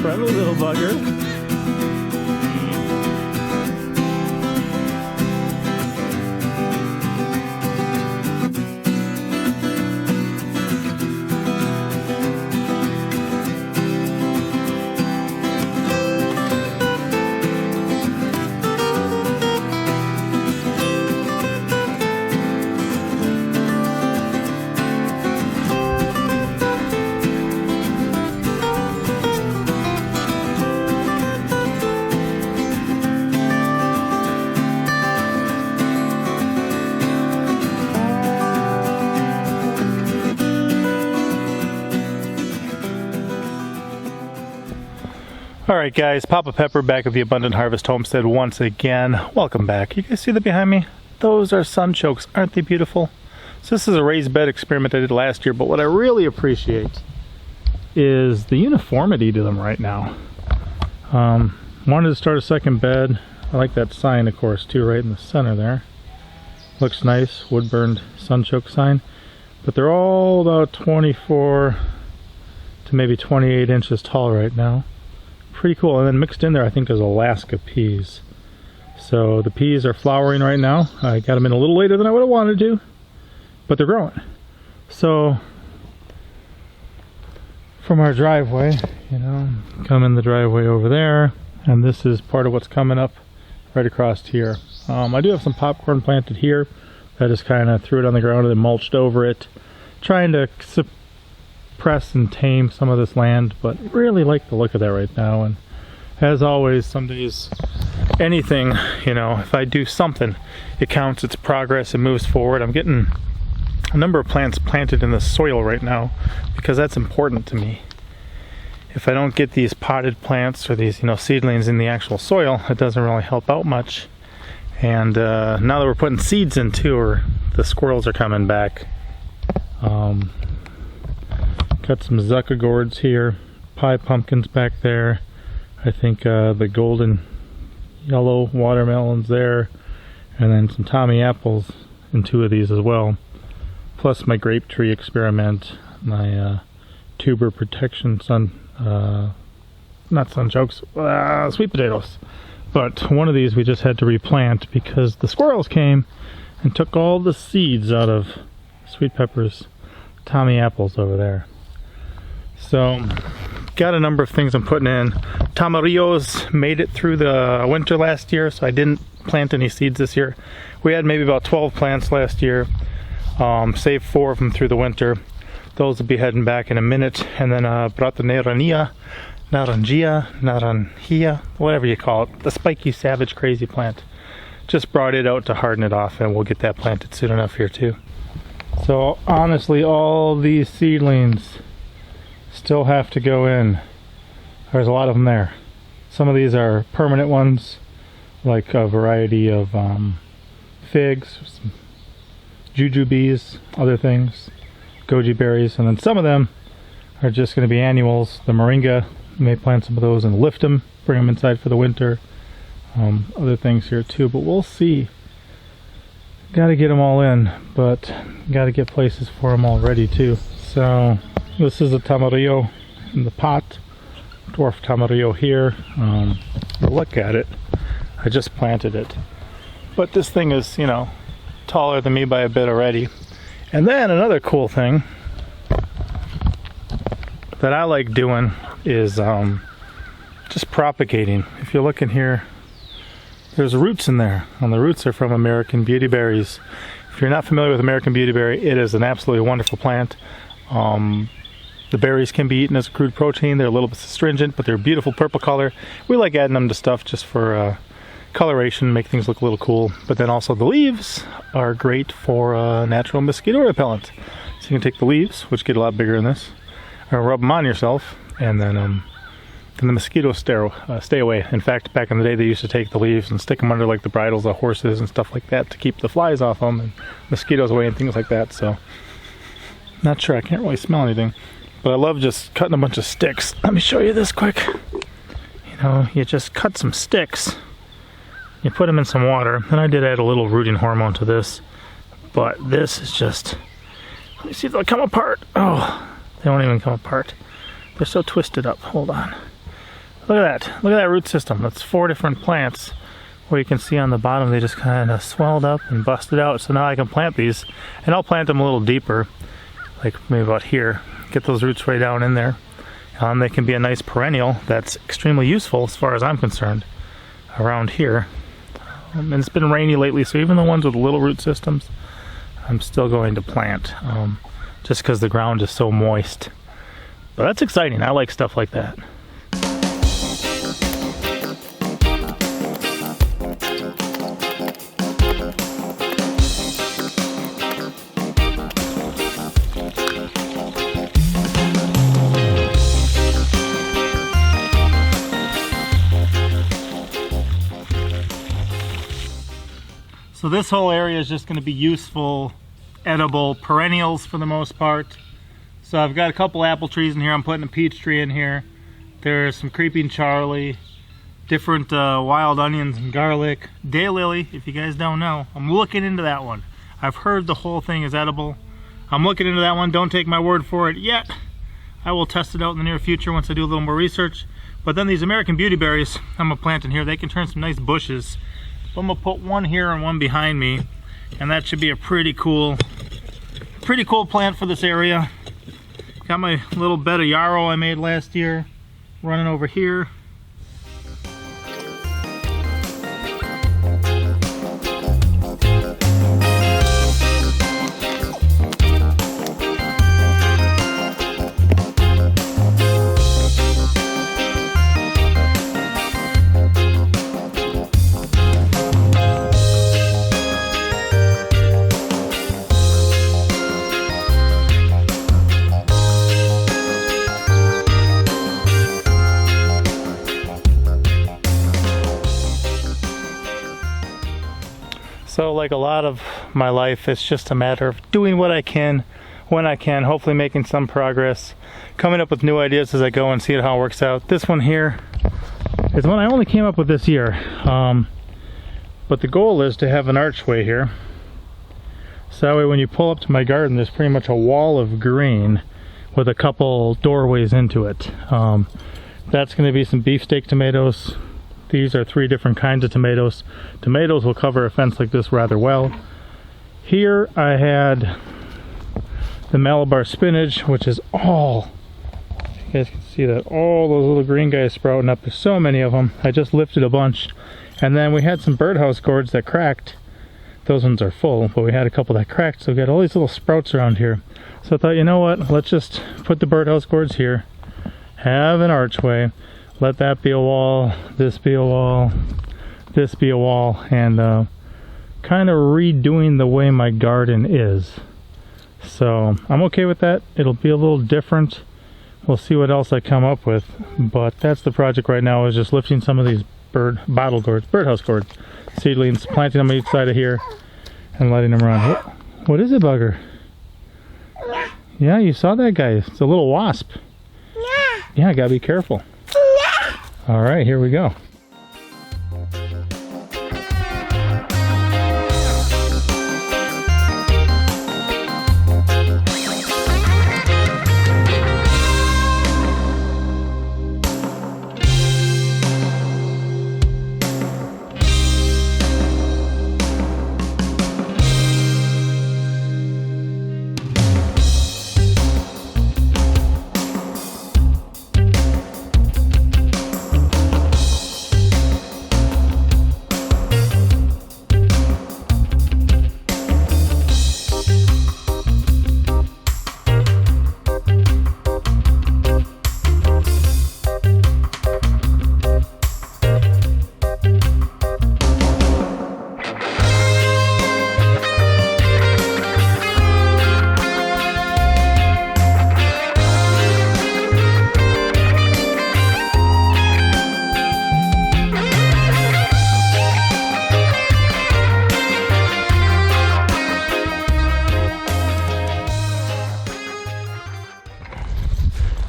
Friendly little bugger. Alright guys, Papa Pepper back at the Abundant Harvest Homestead once again. Welcome back. You guys see that behind me? Those are sunchokes. Aren't they beautiful? So this is a raised bed experiment I did last year, but what I really appreciate is the uniformity to them right now. Wanted to start a second bed. I like that sign, of course, too, right in the center there. Looks nice, wood-burned sunchoke sign. But they're all about 24 to maybe 28 inches tall right now. Pretty cool. And then mixed in there I think there's Alaska peas. So the peas are flowering right now. I got them in a little later than I would have wanted to, but they're growing. So from our driveway, you know, come in the driveway over there, and this is part of what's coming up right across here. I do have some popcorn planted here. I just kind of threw it on the ground and then mulched over it, trying to suppress and tame some of this land, but really like the look of that right now. And as always, some days anything, you know, if I do something, it counts, it's progress, it moves forward. I'm getting a number of plants planted in the soil right now because that's important to me. If I don't get these potted plants or these, you know, seedlings in the actual soil, it doesn't really help out much. And now that we're putting seeds in too, or the squirrels are coming back. Got some zucca gourds here, pie pumpkins back there. I think the golden yellow watermelons there, and then some Tommy apples in two of these as well. Plus my grape tree experiment, my tuber protection not sunchokes, sweet potatoes. But one of these we just had to replant because the squirrels came and took all the seeds out of sweet peppers, Tommy apples over there. So, got a number of things I'm putting in. Tamarillos made it through the winter last year, so I didn't plant any seeds this year. We had maybe about 12 plants last year, saved 4 of them through the winter. Those will be heading back in a minute. And then naranjia, whatever you call it, the spiky savage crazy plant. Just brought it out to harden it off, and we'll get that planted soon enough here too. So honestly, all these seedlings still have to go in. There's a lot of them there. Some of these are permanent ones, like a variety of figs, some jujubes, other things, goji berries, and then some of them are just going to be annuals. The moringa, you may plant some of those and lift them, bring them inside for the winter. Other things here too, but we'll see. Got to get them all in, but got to get places for them all ready too. So this is a tamarillo in the pot, dwarf tamarillo here. Look at it. I just planted it, but this thing is, you know, taller than me by a bit already. And then another cool thing that I like doing is just propagating. If you look in here, there's roots in there, and the roots are from American beautyberries. If you're not familiar with American beautyberry, it is an absolutely wonderful plant. The berries can be eaten as a crude protein. They're a little bit astringent, but they're a beautiful purple color. We like adding them to stuff just for coloration, make things look a little cool. But then also the leaves are great for natural mosquito repellent. So you can take the leaves, which get a lot bigger in this, or rub them on yourself, and then the mosquitoes stay away. In fact, back in the day, they used to take the leaves and stick them under like the bridles of horses and stuff like that to keep the flies off them and mosquitoes away and things like that. So, not sure, I can't really smell anything. But I love just cutting a bunch of sticks. Let me show you this quick. You know, you just cut some sticks, you put them in some water, and I did add a little rooting hormone to this, but this is just, let me see if they'll come apart. Oh, they won't even come apart. They're so twisted up. Hold on. Look at that. Look at that root system. That's 4 different plants. Where you can see on the bottom they just kind of swelled up and busted out. So now I can plant these, and I'll plant them a little deeper, like maybe about here. Get those roots way down in there. They can be a nice perennial that's extremely useful as far as I'm concerned around here. And it's been rainy lately, so even the ones with little root systems I'm still going to plant, just because the ground is so moist. But that's exciting. I like stuff like that. So this whole area is just going to be useful, edible perennials for the most part. So I've got a couple apple trees in here. I'm putting a peach tree in here. There's some creeping Charlie, different wild onions and garlic. Daylily, if you guys don't know, I'm looking into that one. I've heard the whole thing is edible. I'm looking into that one. Don't take my word for it yet. I will test it out in the near future once I do a little more research. But then these American beautyberries I'm going to plant in here. They can turn some nice bushes. So I'm going to put one here and one behind me, and that should be a pretty cool plant for this area. Got my little bed of yarrow I made last year running over here. So like a lot of my life, it's just a matter of doing what I can, when I can, hopefully making some progress, coming up with new ideas as I go and see how it works out. This one here is one I only came up with this year, but the goal is to have an archway here. So that way when you pull up to my garden, there's pretty much a wall of green with a couple doorways into it. That's going to be some beefsteak tomatoes. These are 3 different kinds of tomatoes. Tomatoes will cover a fence like this rather well. Here I had the Malabar spinach, which is all, you guys can see that, all those little green guys sprouting up. There's so many of them. I just lifted a bunch. And then we had some birdhouse gourds that cracked. Those ones are full, but we had a couple that cracked, so we got all these little sprouts around here. So I thought, you know what, let's just put the birdhouse gourds here, have an archway, let that be a wall, this be a wall, this be a wall, and kind of redoing the way my garden is. So I'm okay with that. It'll be a little different. We'll see what else I come up with, but that's the project right now, is just lifting some of these birdhouse gourds, seedlings, planting them on each side of here, and letting them run. What is it, Bugger? Yeah, you saw that guy. It's a little wasp. Yeah, gotta be careful. All right, here we go.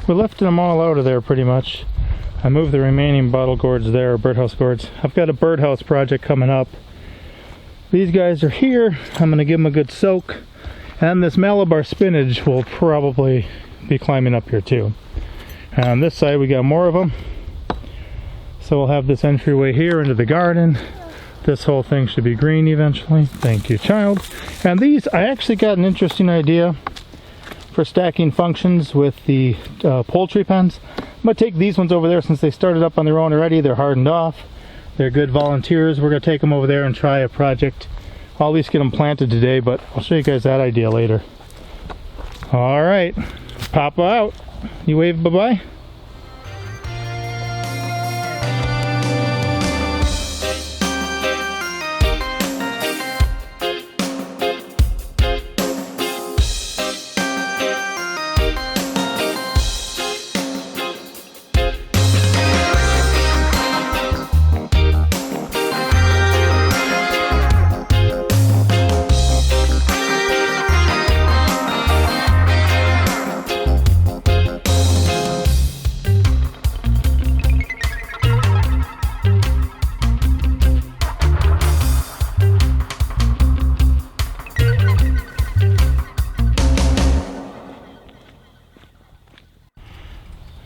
We lifted them all out of there pretty much. I moved the remaining bottle gourds there, or birdhouse gourds. I've got a birdhouse project coming up. These guys are here. I'm going to give them a good soak. And this Malabar spinach will probably be climbing up here too. And on this side we got more of them. So we'll have this entryway here into the garden. This whole thing should be green eventually. Thank you, child. And these, I actually got an interesting idea for stacking functions with the poultry pens. I'm going to take these ones over there since they started up on their own already. They're hardened off. They're good volunteers. We're going to take them over there and try a project. I'll at least get them planted today, but I'll show you guys that idea later. All right, Papa out. You wave bye-bye.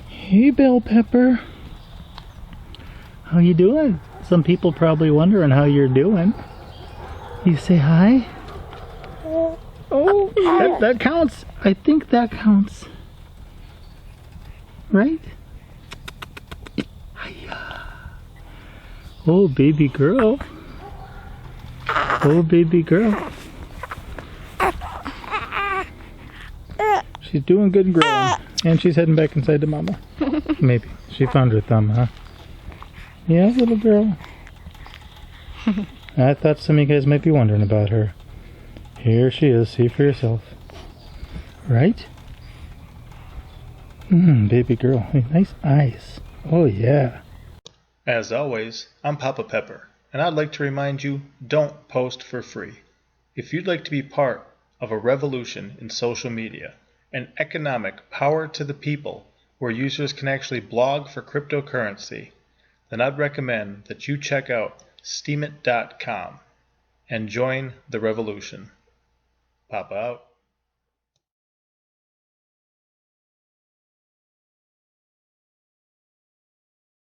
Hey, Belle Pepper. How you doing? Some people probably wondering how you're doing. You say hi? Oh, that counts. I think that counts. Right? Hiya. Oh, baby girl. Oh, baby girl. She's doing good and growing. And she's heading back inside to Mama. Maybe. She found her thumb, huh? Yeah, little girl. I thought some of you guys might be wondering about her. Here she is. See for yourself. Right? Baby girl. Nice eyes. Oh, yeah. As always, I'm Papa Pepper, and I'd like to remind you, don't post for free. If you'd like to be part of a revolution in social media, an economic power to the people where users can actually blog for cryptocurrency, then I'd recommend that you check out steemit.com and join the revolution. Papa out.